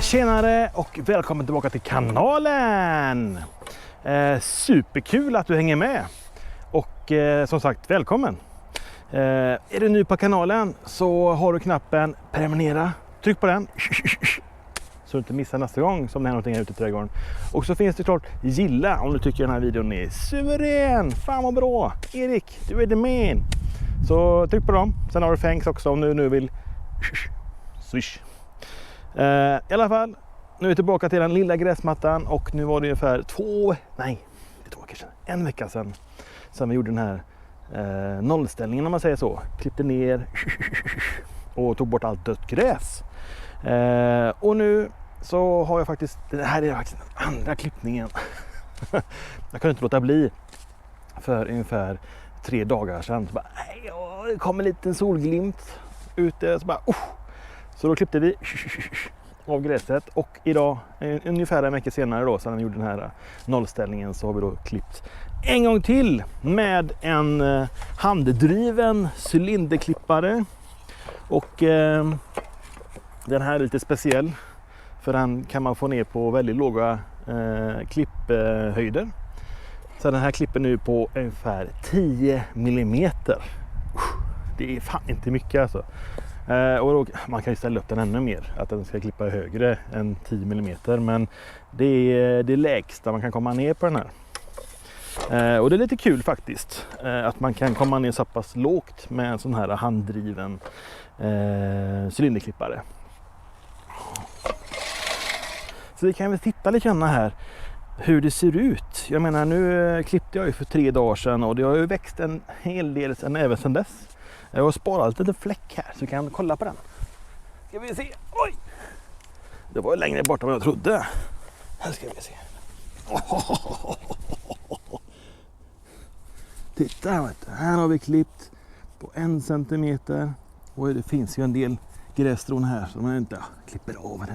Tjenare och välkommen tillbaka till kanalen! Superkul att du hänger med och som sagt välkommen! Är du ny på kanalen så har du knappen prenumerera, tryck på den så du inte missar nästa gång som det är någonting här ute i trädgården. Och så finns det klart gilla om du tycker den här videon är suverän, fan vad bra, Erik du är the man! Så tryck på dem, sen har du thanks också om du nu vill swish. I alla fall, nu är vi tillbaka till den lilla gräsmattan och nu var det ungefär en vecka sedan vi gjorde den här nollställningen om man säger så. Klippte ner och tog bort allt dött gräs. Och nu så har jag faktiskt, det här är faktiskt den andra klippningen. Jag kunde inte låta bli för ungefär 3 dagar sedan. Så bara, det kom en liten solglimt ute så bara, så då klippte vi av gräset och idag, ungefär en vecka senare då, sedan vi gjorde den här nollställningen, så har vi då klippt en gång till med en handdriven cylinderklippare. Och den här är lite speciell för den kan man få ner på väldigt låga klipphöjder. Så den här klipper nu på ungefär 10 mm. Det är fan inte mycket alltså. Och då, man kan ju ställa upp den ännu mer, att den ska klippa högre än 10 mm, men det är det lägsta man kan komma ner på den här. Och det är lite kul faktiskt att man kan komma ner så pass lågt med en sån här handdriven cylinderklippare. Så vi kan väl titta lite grann här hur det ser ut. Jag menar, nu klippte jag ju för 3 dagar sedan och det har ju växt en hel del även sedan dess. Jag har sparat lite fläck här så vi kan kolla på den. Ska vi se. Oj! Det var längre bort än vad jag trodde. Här ska vi se. Titta här, vet du. Här har vi klippt på 1 centimeter. Och det finns ju en del grässtrån här som man inte klipper av.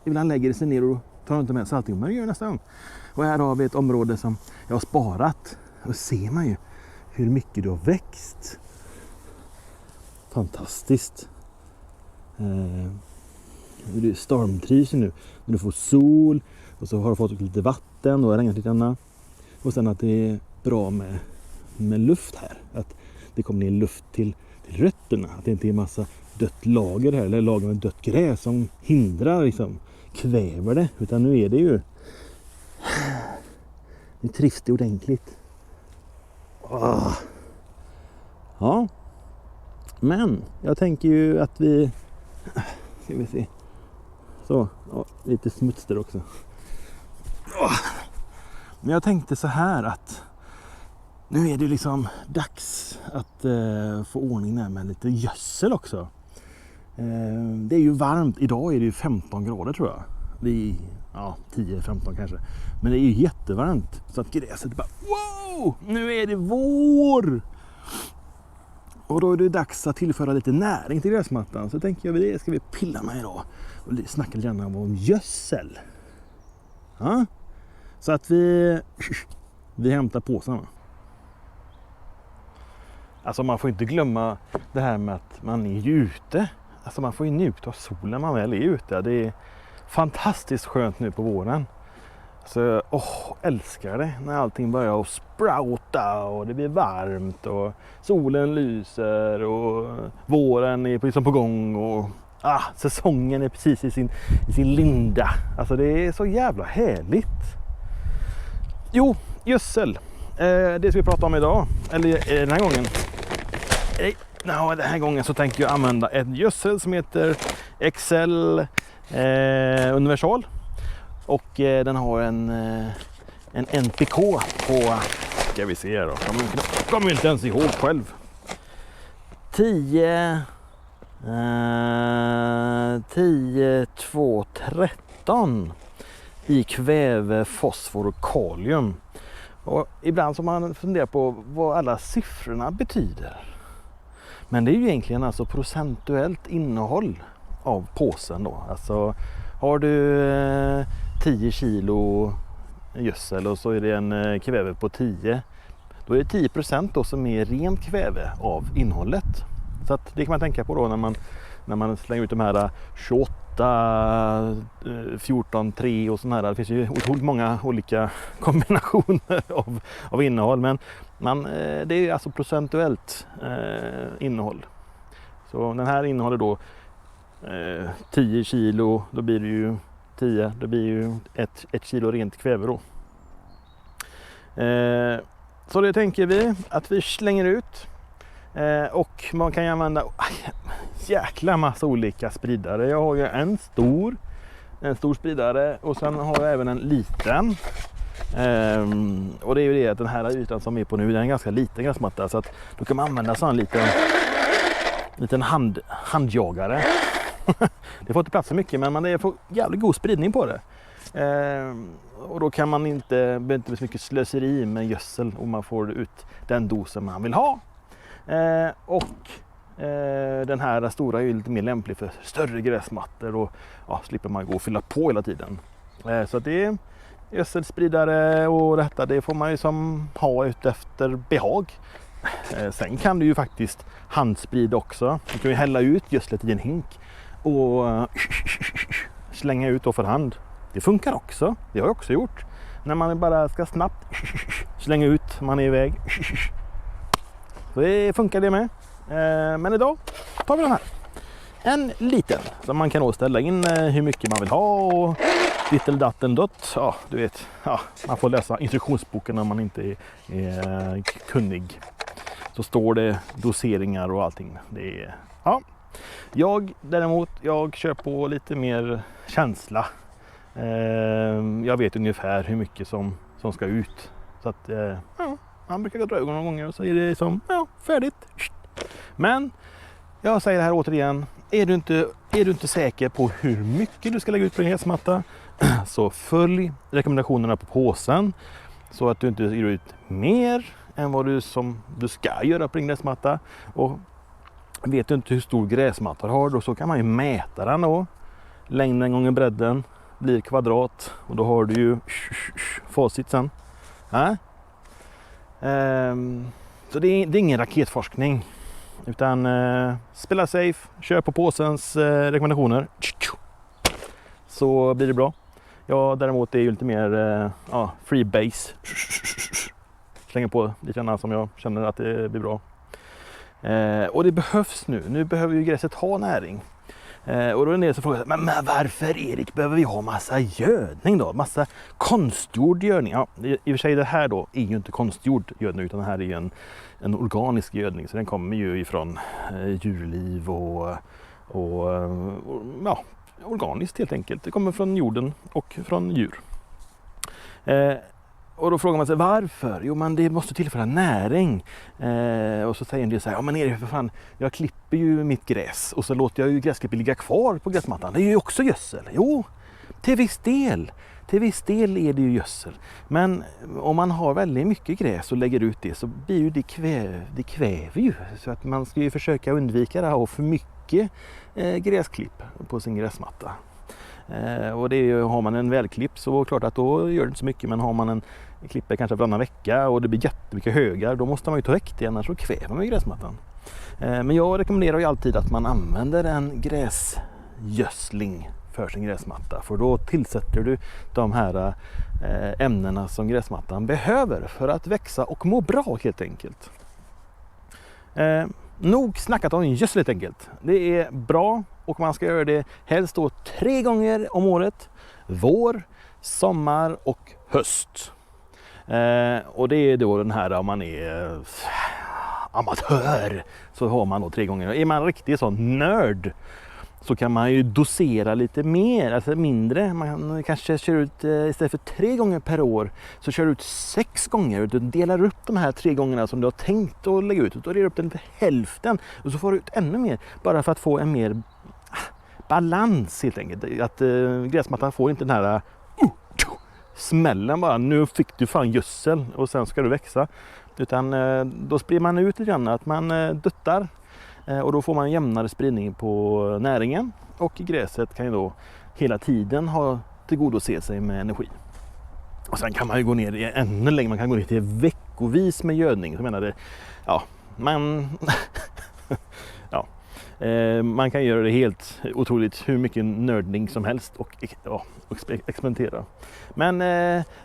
Ibland lägger det sig ner och tar inte med sig allting. Men det gör nästa gång. Och här har vi ett område som jag har sparat. Och ser man ju hur mycket det har växt. Fantastiskt. Det är stormtrivsel nu. Du får sol och så har du fått lite vatten och det regnat lite annat. Och sen att det är bra med luft här. Att det kommer ner luft till rötterna. Att det inte är massa dött lager här eller lager med dött gräs som hindrar, liksom, kväver det. Utan nu är det ju, nu trivs det ordentligt. Ja. Men jag tänker ju att vi ska vi se. Så, lite smuts där också. Men jag tänkte så här att nu är det liksom dags att få ordning där med lite gödsel också. Det är ju varmt. Idag är det ju 15 grader tror jag. Det är 10-15 kanske. Men det är ju jättevarmt så att gräset bara wow! Nu är det vår! Och då är det dags att tillföra lite näring till gräsmattan. Så tänker jag, det ska vi pilla med idag. Och snacka lite grann om gödsel. Ja? Så att vi hämtar påsarna. Alltså man får inte glömma det här med att man är ute. Alltså man får ju njuta av solen man väl är ute. Det är fantastiskt skönt nu på våren. Så älskar det när allting börjar att sprouta och det blir varmt och solen lyser och våren är liksom på gång och säsongen är precis i sin linda. Alltså det är så jävla härligt. Jo, gödsel. Det ska vi prata om idag. Eller den här gången. Den här gången så tänker jag använda en gödsel som heter Excel Universal. Och den har en NPK på Ska vi se då. Kommer inte ens ihåg själv. 10, 2, 13 i kväve, fosfor och kalium. Och ibland så man funderar på vad alla siffrorna betyder. Men det är ju egentligen alltså procentuellt innehåll av påsen då. Alltså har du 10 kilo gödsel och så är det en kväve på 10. Då är det 10% då som är rent kväve av innehållet. Så att det kan man tänka på då när man slänger ut de här 28, 14, 3 och sådana här. Det finns ju otroligt många olika kombinationer av innehåll. Men det är alltså procentuellt innehåll. Så den här innehåller då 10 kilo, då blir det ju 10, det blir ju ett kilo rent kväve då. Så det tänker vi att vi slänger ut. Och man kan ju använda jäkla massa olika spridare. Jag har ju en stor spridare och sen har jag även en liten. Och det är ju det att den här ytan som är på nu, den är en ganska liten gräsmatta, så att då kan man använda sån liten handjagare. Det får inte plats så mycket, men det får jävligt god spridning på det. Och då kan man behöver inte så mycket slöseri med gödsel och man får ut den dosen man vill ha. Den här stora är ju lite mer lämplig för större gräsmattor och slipper man gå och fylla på hela tiden. Så det är gödselspridare och detta, det får man ju som ha ut efter behag. Sen kan du ju faktiskt handsprida också. Du kan ju hälla ut gödslet i en hink och slänga ut då för hand. Det funkar också, det har jag också gjort. När man bara ska snabbt slänga ut, man är iväg. Så det funkar det med. Men idag tar vi den här. En liten som man kan då ställa in hur mycket man vill ha och ditt eller datten dott. Ja, du vet. Ja, man får läsa instruktionsboken när man inte är kunnig. Så står det doseringar och allting. Det är, ja. Jag kör på lite mer känsla. Jag vet ungefär hur mycket som ska ut. Så att man brukar dra ögonen några gånger och så är det som färdigt. Men jag säger det här återigen, är du inte säker på hur mycket du ska lägga ut på din gräsmatta, så följ rekommendationerna på påsen så att du inte ger ut mer än vad du ska göra på din gräsmatta. Och vet du inte hur stor gräsmatta du har då, så kan man ju mäta den då. Längden gånger bredden blir kvadrat och då har du ju facit sen. Så det är ingen raketforskning, utan spela safe, kör på påsens rekommendationer, så blir det bra. Jag däremot är ju lite mer freebase, slänger på lite grann som jag känner att det blir bra. Och det behövs nu behöver ju gräset ha näring. Och då är det en del som frågar, men varför Erik behöver vi ha massa gödning då? Massa konstgjord gödning. Ja, i och för sig det här då är ju inte konstgjord gödning, utan det här är ju en organisk gödning. Så den kommer ju ifrån djurliv och organiskt helt enkelt. Det kommer från jorden och från djur. Och då frågar man sig varför? Jo, men det måste tillföra näring. Och så säger en del så här, men Erik, för fan, jag klipper ju mitt gräs och så låter jag ju gräsklippet ligga kvar på gräsmattan. Det är ju också gödsel. Jo, till viss del är det ju gödsel. Men om man har väldigt mycket gräs och lägger ut det, så blir ju det kväver ju. Så att man ska ju försöka undvika det här och för mycket gräsklipp på sin gräsmatta. Och det är ju, har man en välklipp så klart att då gör det inte så mycket, men har man en klipper kanske varannan vecka och det blir jättemycket högar, då måste man ju ta väck det, annars så kväver man ju gräsmattan. Men jag rekommenderar ju alltid att man använder en gräsgödsling för sin gräsmatta, för då tillsätter du de här ämnena som gräsmattan behöver för att växa och må bra helt enkelt. Nog snackat om gödsel helt enkelt. Det är bra och man ska göra det helst då 3 gånger om året. Vår, sommar och höst. Och det är då den här, om man är amatör så har man då 3 gånger. Är man riktigt sån nörd så kan man ju dosera lite mer, alltså mindre. Man kanske kör ut istället för 3 gånger per år så kör du ut 6 gånger. Du delar upp de här 3 gångerna som du har tänkt att lägga ut och då delar upp den till hälften och så får du ut ännu mer bara för att få en mer balans helt enkelt. Att gräsmattan får inte den här smällen bara, nu fick du fan gödsel och sen ska du växa. Utan då sprider man ut lite grann, att man duttar och då får man jämnare spridning på näringen och gräset kan ju då hela tiden ha tillgodose sig med energi. Och sen kan man ju gå ner ännu längre, man kan gå ner till veckovis med gödning. Så menar det, ja, man kan göra det helt otroligt hur mycket nördning som helst och experimentera. Men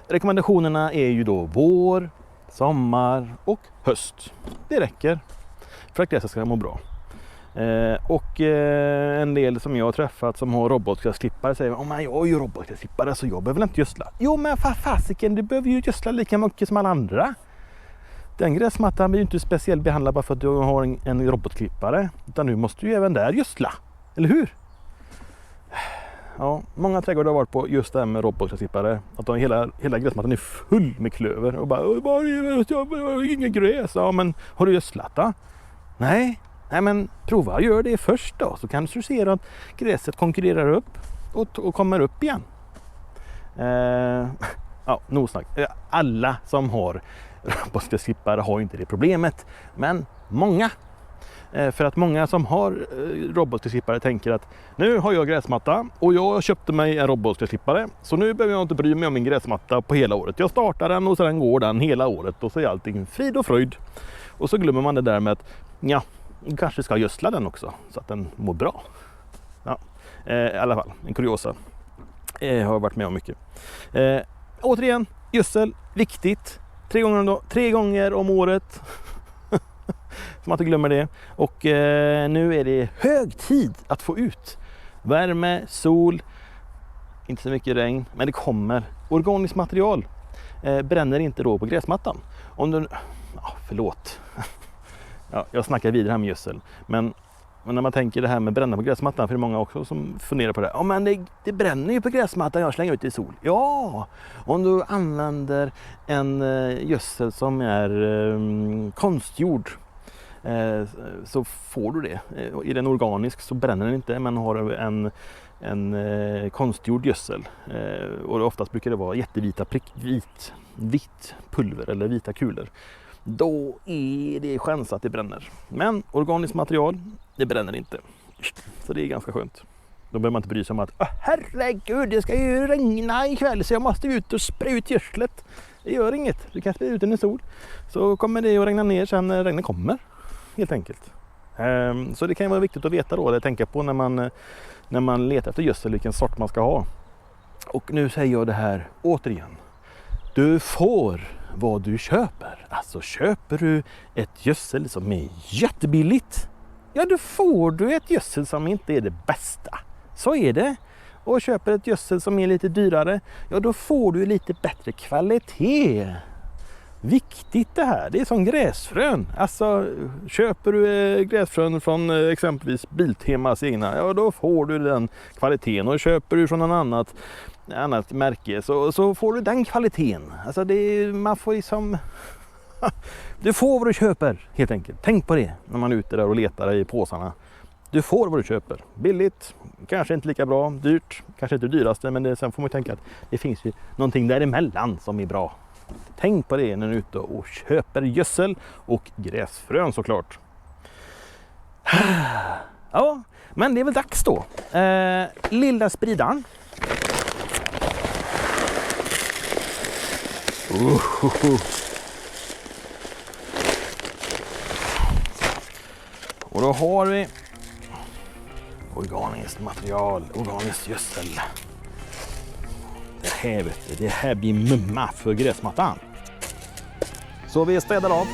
rekommendationerna är ju då vår, sommar och höst. Det räcker för att gräset ska må bra. En del som jag har träffat som har robotgräsklippare säger men jag har ju robotgräsklippare så jag behöver inte gödsla. Jo men fasiken, du behöver ju gödsla lika mycket som alla andra. Den gräsmattan blir ju inte speciellt behandlad bara för att du har en robotklippare. Utan nu måste du ju även där gödsla. Eller hur? Ja, många trädgårdar har varit på just det här med robotgräsklippare. Att hela gräsmattan är full med klöver. Och bara, jag har ingen gräs. Ja, men har du gödslat då? Nej, men prova, gör det först då. Så kan du se att gräset konkurrerar upp och kommer upp igen. Ja, nog snack. Alla som har robotgräsklippare har inte det problemet, men många. För att många som har robotgräsklippare tänker att nu har jag gräsmatta och jag köpte mig en robotgräsklippare så nu behöver jag inte bry mig om min gräsmatta på hela året. Jag startar den och sen går den hela året och så är allting frid och fröjd. Och så glömmer man det där med att kanske ska gödsla den också så att den mår bra. Ja, i alla fall en kuriosa. Har jag varit med om mycket. Återigen, gödsel, viktigt. 3 gånger om året. Så man inte glömmer det. Och nu är det hög tid att få ut värme, sol, inte så mycket regn, men det kommer. Organiskt material bränner inte då på gräsmattan. Om du, förlåt. Ja, jag snackar vidare här med gödsel. Men när man tänker det här med bränna på gräsmattan, för det är många också som funderar på det. Ja, men det bränner ju på gräsmattan, jag slänger ut i sol. Ja, om du använder en gödsel som är konstgjord så får du det. Är den organisk så bränner den inte, men har en konstgjord gödsel. Och oftast brukar det vara jättevita vitt pulver eller vita kulor. Då är det chans att det bränner. Men organiskt material, det bränner inte. Så det är ganska skönt. Då behöver man inte bry sig om att herregud, det ska ju regna ikväll så jag måste ut och spraya ut gödslet. Det gör inget. Du kan spraya ut den i sol. Så kommer det att regna ner sen när regnet kommer. Helt enkelt. Så det kan ju vara viktigt att veta då, eller tänka på när man letar efter gödsel, vilken sort man ska ha. Och nu säger jag det här återigen. Du får vad du köper. Alltså köper du ett gödsel som är jättebilligt, ja då får du ett gödsel som inte är det bästa. Så är det. Och köper ett gödsel som är lite dyrare, ja då får du lite bättre kvalitet. Viktigt det här. Det är som gräsfrön. Alltså köper du gräsfrön från exempelvis Biltemas egna, ja då får du den kvaliteten. Och köper du från någon annat märke så får du den kvaliteten. Alltså man får liksom du får vad du köper helt enkelt. Tänk på det när man är ute där och letar i påsarna. Du får vad du köper. Billigt, kanske inte lika bra, dyrt, kanske inte det dyraste, men sen får man tänka att det finns ju någonting däremellan som är bra. Tänk på det när du är ute och köper gödsel och gräsfrön såklart. Ja, men det är väl dags då. Lilla spridaren. Och då har vi organiskt material, organiskt gödsel. Det här blir mumma för gräsmattan. Så vi städar av.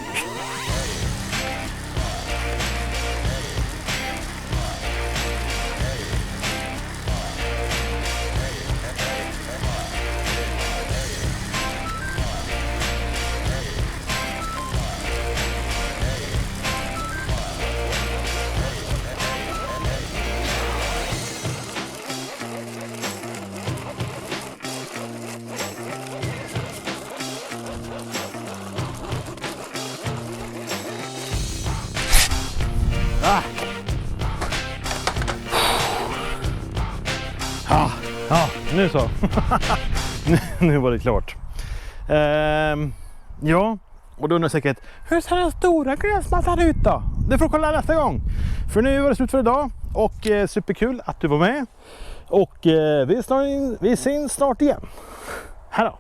Ja, nu så. nu var det klart. Ja, och då undrar jag säkert, hur ser den stora gräsmattan ut då? Det får kolla nästa gång. För nu var det slut för idag. Och superkul att du var med. Och vi syns snart igen. Hej då!